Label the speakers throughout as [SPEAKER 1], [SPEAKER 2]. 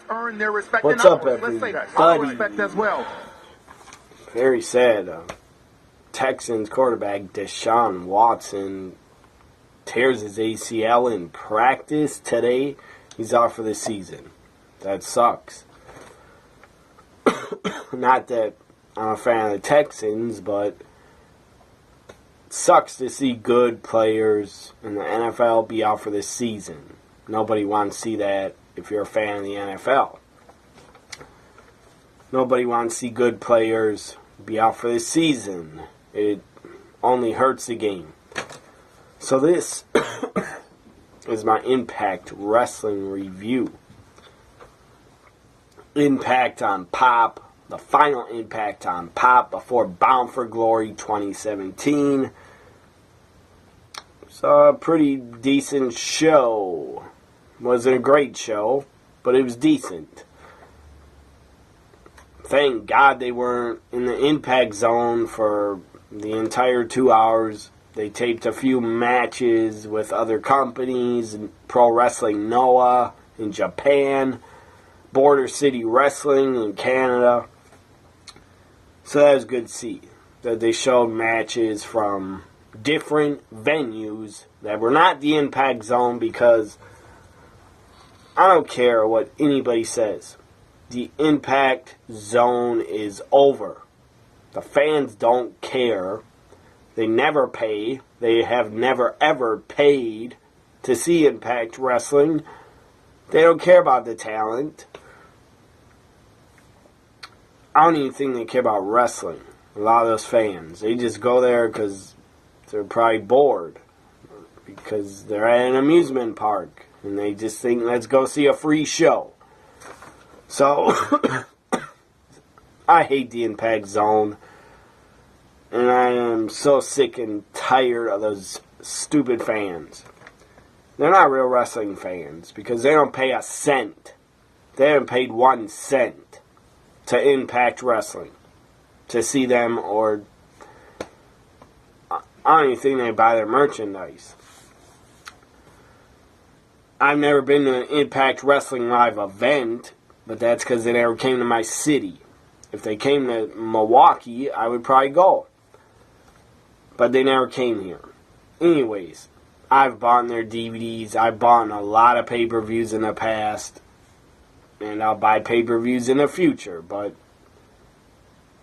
[SPEAKER 1] earned their respect.
[SPEAKER 2] What's up, everybody?
[SPEAKER 1] Let's say our respect as well.
[SPEAKER 2] Very sad. Texans quarterback Deshaun Watson tears his ACL in practice today. He's out for the season. That sucks. Not that I'm a fan of the Texans, but it sucks to see good players in the NFL be out for the season. Nobody wants to see that if you're a fan of the NFL. Nobody wants to see good players be out for the season. It only hurts the game. So this is my Impact Wrestling review. Impact on Pop. The final Impact on Pop before Bound for Glory 2017. It's a pretty decent show. Wasn't a great show, but it was decent. Thank God they weren't in the Impact Zone for the entire 2 hours. They taped a few matches with other companies, Pro Wrestling Noah in Japan, Border City Wrestling in Canada. So that was good to see that they showed matches from different venues that were not the Impact Zone, because I don't care what anybody says. The Impact Zone is over. The fans don't care. They never pay. They have never ever paid to see Impact Wrestling. They don't care about the talent. I don't even think they care about wrestling. A lot of those fans, they just go there because they're probably bored. Because they're at an amusement park. And they just think, let's go see a free show. So, I hate the Impact Zone. And I am so sick and tired of those stupid fans. They're not real wrestling fans because they don't pay a cent. They haven't paid 1 cent to Impact Wrestling to see them, or I don't even think they buy their merchandise. I've never been to an Impact Wrestling live event, but that's because they never came to my city. If they came to Milwaukee, I would probably go. But they never came here. Anyways, I've bought their DVDs. I've bought a lot of pay-per-views in the past. And I'll buy pay-per-views in the future.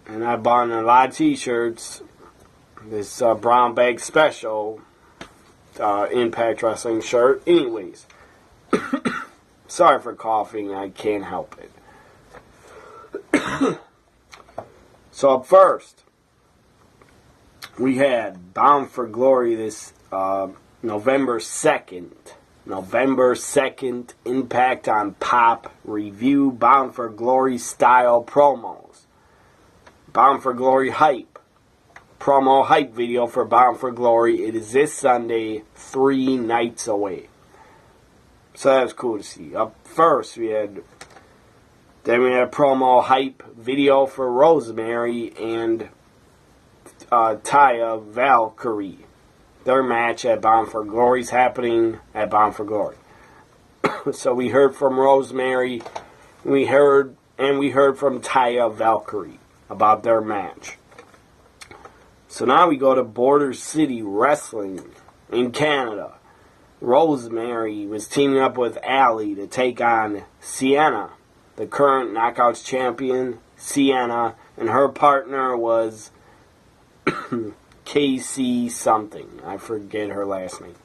[SPEAKER 2] And I bought a lot of t-shirts. This brown bag special Impact Wrestling shirt. Anyways. Sorry for coughing. I can't help it. So up first, we had Bound for Glory this November 2nd. November 2nd, Impact on Pop review, Bound for Glory style promos. Bound for Glory hype. Promo hype video for Bound for Glory. It is this Sunday, 3 nights away. So that was cool to see. Up first, we had a promo hype video for Rosemary and Taya Valkyrie. Their match at Bound for Glory is happening at Bound for Glory. So we heard from Rosemary, we heard from Taya Valkyrie about their match. So now we go to Border City Wrestling in Canada. Rosemary was teaming up with Allie to take on Sienna, the current Knockouts champion, Sienna, and her partner was Casey something. I forget her last name.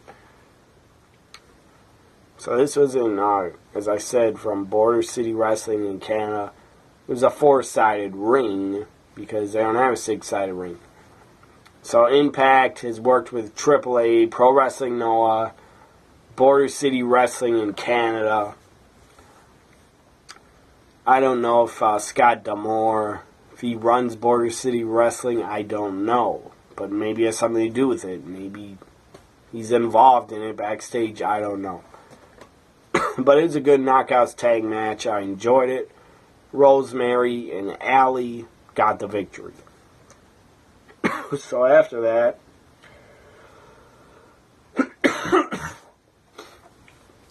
[SPEAKER 2] So this was in, as I said, from Border City Wrestling in Canada. It was a 4-sided ring because they don't have a 6-sided ring. So Impact has worked with AAA, Pro Wrestling Noah, Border City Wrestling in Canada. I don't know if Scott D'Amore, if he runs Border City Wrestling, I don't know. But maybe it has something to do with it. Maybe he's involved in it backstage. I don't know. But it was a good Knockouts tag match. I enjoyed it. Rosemary and Allie got the victory. So after that,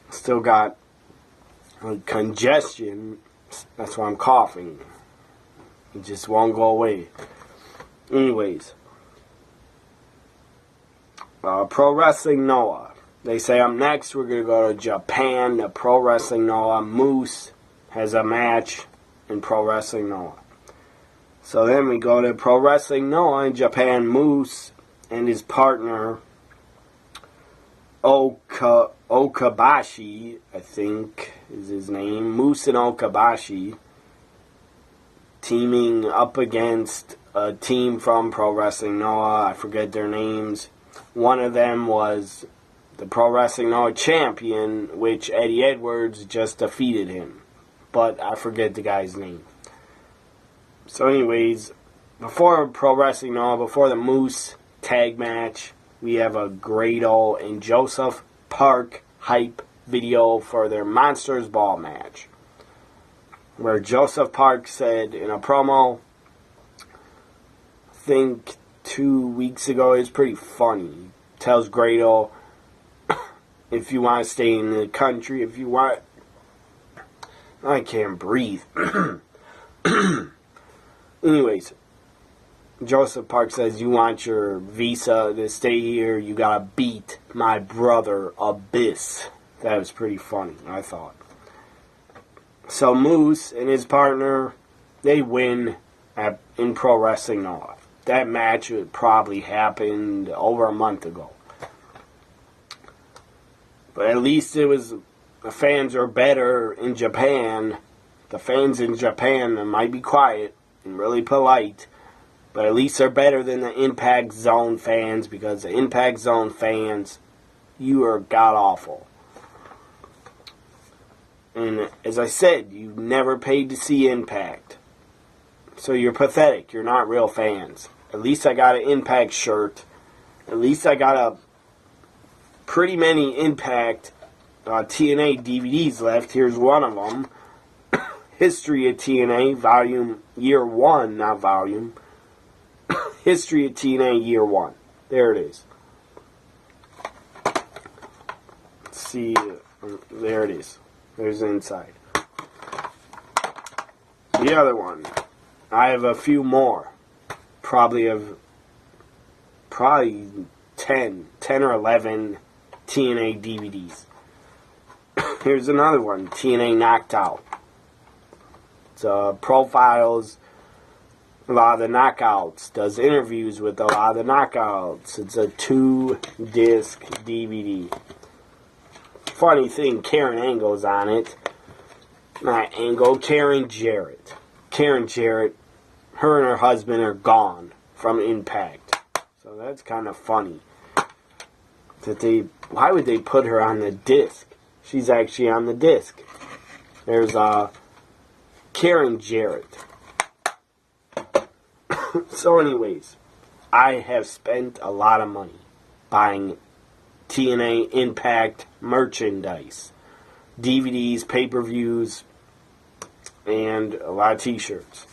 [SPEAKER 2] still got like congestion. That's why I'm coughing. It just won't go away. Anyways, Pro Wrestling Noah. They say I'm next. We're going to go to Japan. The Pro Wrestling Noah. Moose has a match in Pro Wrestling Noah. So then we go to Pro Wrestling Noah in Japan. Moose and his partner Okabashi, I think is his name. Moose and Okabashi teaming up against a team from Pro Wrestling Noah. I forget their names. One of them was the Pro Wrestling Noah champion, which Eddie Edwards just defeated him. But I forget the guy's name. So anyways, before Pro Wrestling Noah, before the Moose tag match, we have a Grado and Joseph Park hype video for their Monsters Ball match, where Joseph Park said in a promo, I think 2 weeks ago, it's pretty funny. He tells Grado, if you want to stay in the country, if you want... I can't breathe. Anyways, Joseph Park says, you want your visa to stay here, you gotta beat my brother Abyss. That was pretty funny, I thought. So Moose and his partner, they win in Pro Wrestling Noah. That match probably happened over a month ago. But at least it was, the fans are better in Japan. The fans in Japan might be quiet and really polite, but at least they're better than the Impact Zone fans, because the Impact Zone fans, you are god-awful. And as I said, you never paid to see Impact. So you're pathetic. You're not real fans. At least I got an Impact shirt. At least I got a pretty many Impact TNA DVDs left. Here's one of them. History of TNA, volume, year 1, not volume. History of TNA, year 1. There it is. Let's see. There it is. There's the inside. The other one. I have a few more. Probably 10 or 11 TNA DVDs. Here's another one. TNA Knocked Out. It's profiles a lot of the knockouts, does interviews with a lot of the knockouts. It's a 2-disc DVD. Funny thing, Karen Angle's on it. Not Angle, Karen Jarrett. Karen Jarrett, her and her husband are gone from Impact. So that's kind of funny. Why would they put her on the disc? She's actually on the disc. There's Karen Jarrett. So anyways, I have spent a lot of money buying TNA Impact merchandise. DVDs, pay-per-views, and a lot of t-shirts.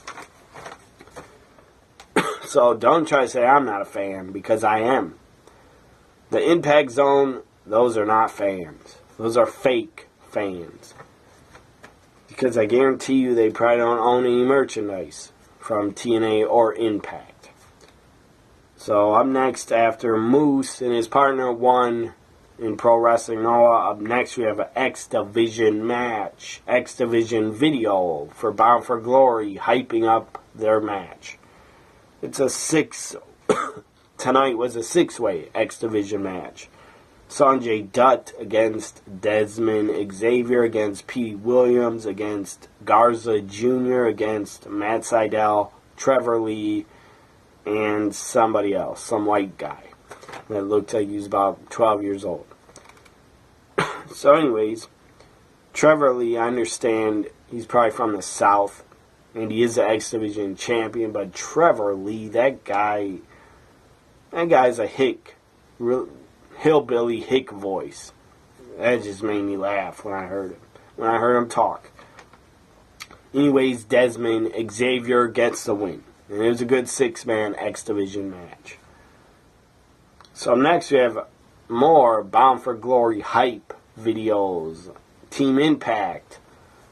[SPEAKER 2] So don't try to say I'm not a fan, because I am. The Impact Zone, those are not fans. Those are fake fans. Because I guarantee you they probably don't own any merchandise from TNA or Impact. So up next, after Moose and his partner won in Pro Wrestling Noah, up next we have an X Division match. X Division video for Bound for Glory, hyping up their match. It's a tonight was a 6-way X Division match. Sanjay Dutt against Desmond Xavier, against Pete Williams, against Garza Jr., against Matt Sydal, Trevor Lee, and somebody else, some white guy that looked like he was about 12 years old. So anyways, Trevor Lee, I understand he's probably from the South, and he is the X Division champion, but Trevor Lee, that guy's a hillbilly hick voice. That just made me laugh when I heard him talk. Anyways, Desmond Xavier gets the win. And it was a good 6-man X Division match. So next we have more Bound for Glory hype videos. Team Impact.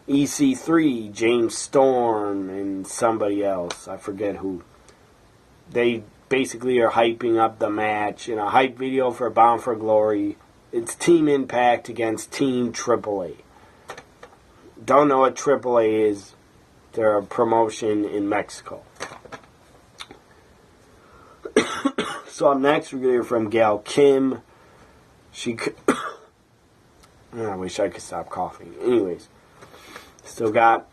[SPEAKER 2] EC3, James Storm, and somebody else. I forget who. They basically are hyping up the match in a hype video for Bound for Glory. It's Team Impact against Team AAA. Don't know what AAA is. They're a promotion in Mexico. So up next, we're going to hear from Gail Kim. I wish I could stop coughing. Anyways, still got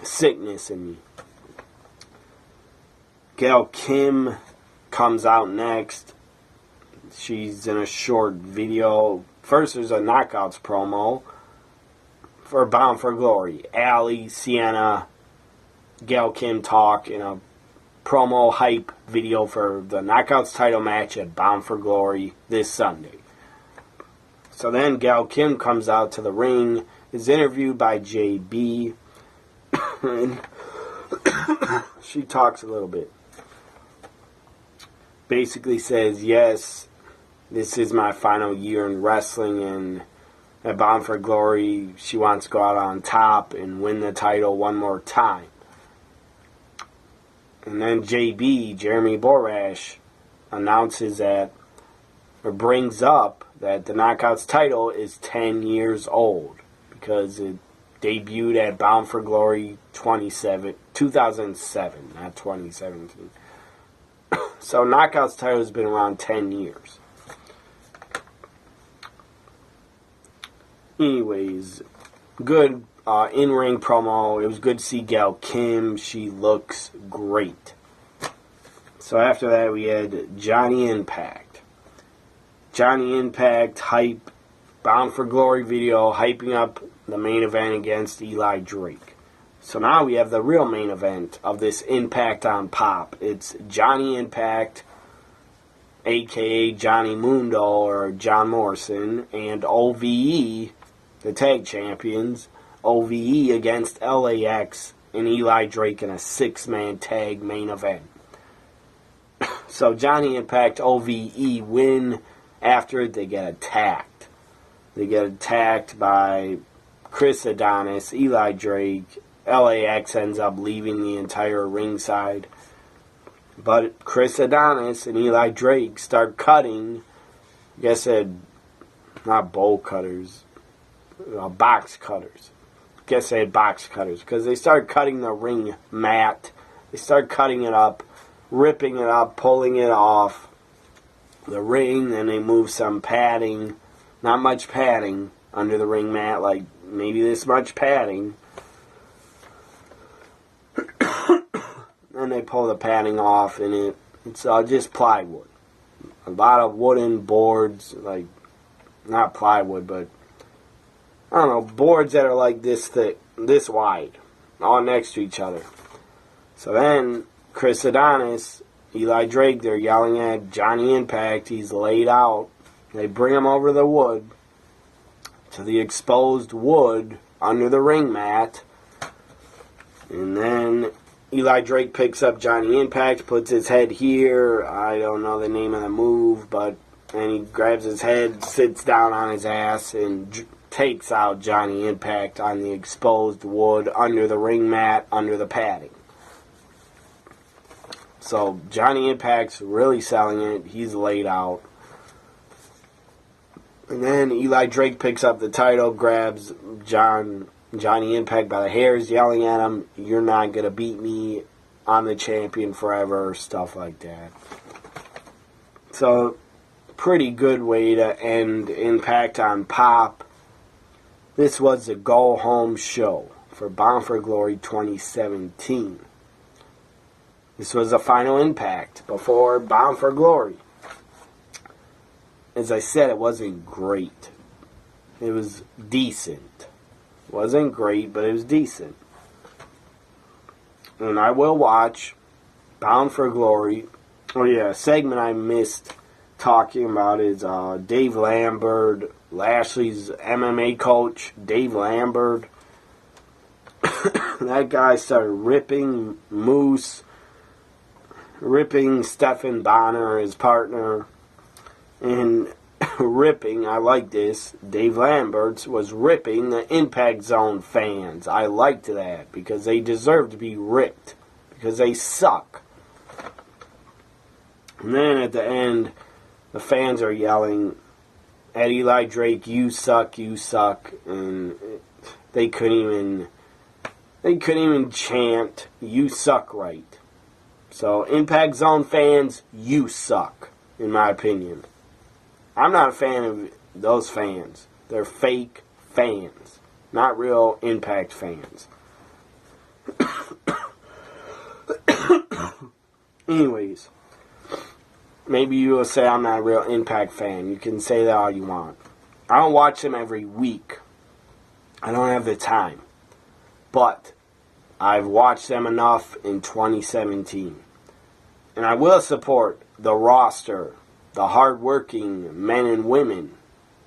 [SPEAKER 2] sickness in me. Gail Kim comes out next. She's in a short video. First, there's a Knockouts promo for Bound for Glory. Allie, Sienna, Gail Kim talk in a promo hype video for the Knockouts title match at Bound for Glory this Sunday. So then Gail Kim comes out to the ring, is interviewed by JB, and she talks a little bit. Basically says, yes, this is my final year in wrestling, and at Bound for Glory, she wants to go out on top and win the title one more time. And then JB, Jeremy Borash, announces that, or brings up that the Knockouts title is 10 years old because it debuted at Bound for Glory 2007, not 2017. So Knockouts title has been around 10 years. Anyways, good in-ring promo. It was good to see Gail Kim. She looks great. So after that, we had Johnny Impact. Johnny Impact hype, Bound for Glory video, hyping up the main event against Eli Drake. So now we have the real main event of this Impact on Pop. It's Johnny Impact, a.k.a. Johnny Mundo or John Morrison, and OVE, the tag champions, OVE against LAX and Eli Drake in a 6-man tag main event. So Johnny Impact, OVE win. After they get attacked. They get attacked by Chris Adonis, Eli Drake. LAX ends up leaving the entire ringside. But Chris Adonis and Eli Drake start cutting, I guess not bowl cutters, box cutters. I guess they had box cutters. Because they start cutting the ring mat. They start cutting it up, ripping it up, pulling it off the ring, and they move some padding, not much padding, under the ring mat, like maybe this much padding. Then they pull the padding off, and it's just plywood. A lot of wooden boards, like, not plywood, but, I don't know, boards that are like this thick, this wide, all next to each other. So then, Chris Adonis, Eli Drake, they're yelling at Johnny Impact. He's laid out. They bring him over the wood, to the exposed wood under the ring mat. And then Eli Drake picks up Johnny Impact, puts his head here. I don't know the name of the move, but and he grabs his head, sits down on his ass, and takes out Johnny Impact on the exposed wood under the ring mat, under the padding. So Johnny Impact's really selling it. He's laid out. And then Eli Drake picks up the title, grabs Johnny Impact by the hairs, yelling at him, "You're not going to beat me. I'm the champion forever," stuff like that. So, pretty good way to end Impact on Pop. This was the go-home show for Bound for Glory 2017. This was the final Impact before Bound for Glory. As I said, it wasn't great. It was decent. It wasn't great, but it was decent. And I will watch Bound for Glory. Oh yeah, a segment I missed talking about is Dave Lambert, Lashley's MMA coach, Dave Lambert. That guy started ripping Moose, ripping Stephen Bonner, his partner, and ripping, I like this, Dave Lamberts was ripping the Impact Zone fans. I liked that because they deserve to be ripped because they suck. And then at the end, the fans are yelling at Eli Drake, you suck, and they couldn't even chant, you suck right. So, Impact Zone fans, you suck, in my opinion. I'm not a fan of those fans. They're fake fans, not real Impact fans. Anyways, maybe you will say I'm not a real Impact fan. You can say that all you want. I don't watch them every week. I don't have the time. But I've watched them enough in 2017. And I will support the roster, the hard-working men and women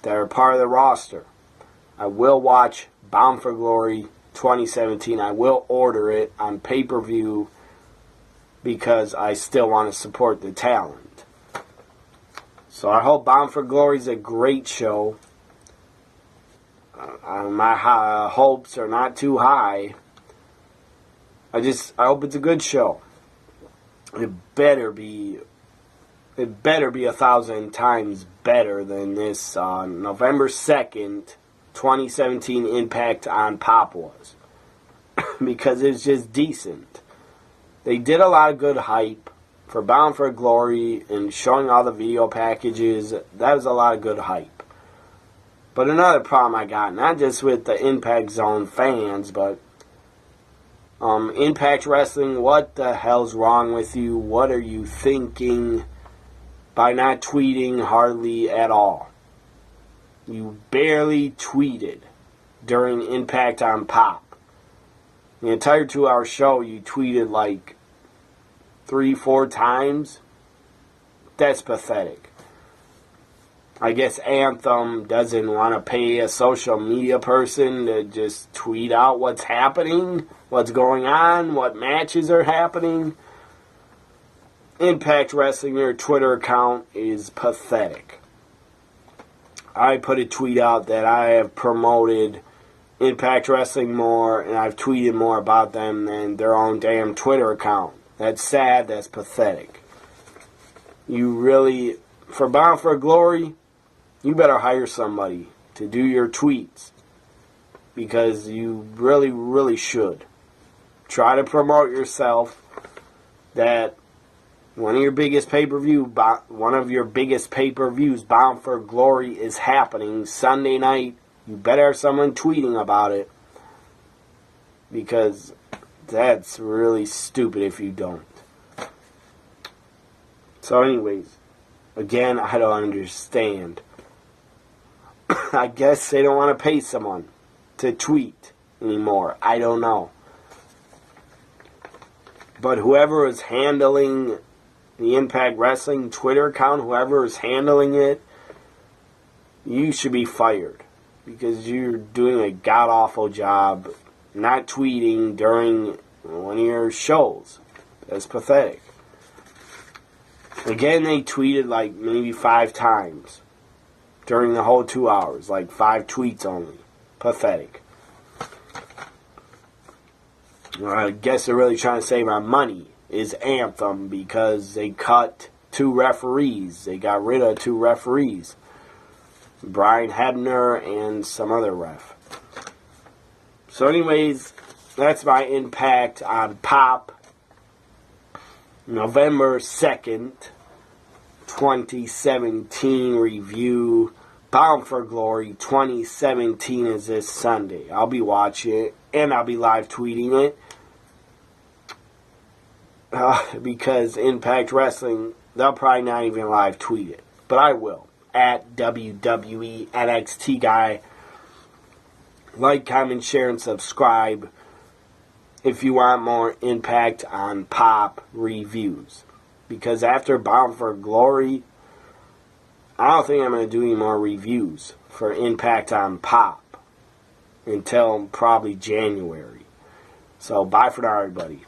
[SPEAKER 2] that are part of the roster. I will watch Bound for Glory 2017. I will order it on pay-per-view because I still want to support the talent. So I hope Bound for Glory is a great show. My hopes are not too high. I hope it's a good show. It better be 1,000 times better than this November 2nd, 2017 Impact on Pop was. Because it's just decent. They did a lot of good hype for Bound for Glory and showing all the video packages. That was a lot of good hype. But another problem I got, not just with the Impact Zone fans, but Impact Wrestling, what the hell's wrong with you? What are you thinking by not tweeting hardly at all? You barely tweeted during Impact on Pop. The entire 2-hour show, you tweeted like 3-4 times. That's pathetic. I guess Anthem doesn't want to pay a social media person to just tweet out what's happening, what's going on, what matches are happening. Impact Wrestling, their Twitter account is pathetic. I put a tweet out that I have promoted Impact Wrestling more and I've tweeted more about them than their own damn Twitter account. That's sad, that's pathetic. You really, for Bound for Glory, you better hire somebody to do your tweets. Because you really, really should. Try to promote yourself that one of your biggest pay-per-views, Bound for Glory, is happening Sunday night. You better have someone tweeting about it. Because that's really stupid if you don't. So anyways, again, I don't understand. I guess they don't want to pay someone to tweet anymore. I don't know. But whoever is handling the Impact Wrestling Twitter account, whoever is handling it, you should be fired. Because you're doing a god-awful job not tweeting during one of your shows. That's pathetic. Again, they tweeted like maybe 5 times during the whole 2 hours. Like 5 tweets only. Pathetic. I guess they're really trying to save our money is Anthem because they cut 2 referees. They got rid of 2 referees. Brian Hebner and some other ref. So anyways, that's my Impact on Pop. November 2nd, 2017 review. Bound for Glory 2017 is this Sunday. I'll be watching it and I'll be live tweeting it. Because Impact Wrestling, they'll probably not even live tweet it. But I will. At WWE NXT Guy. Like, comment, share, and subscribe if you want more Impact on Pop reviews. Because after Bound for Glory, I don't think I'm going to do any more reviews for Impact on Pop until probably January. So, bye for now, everybody.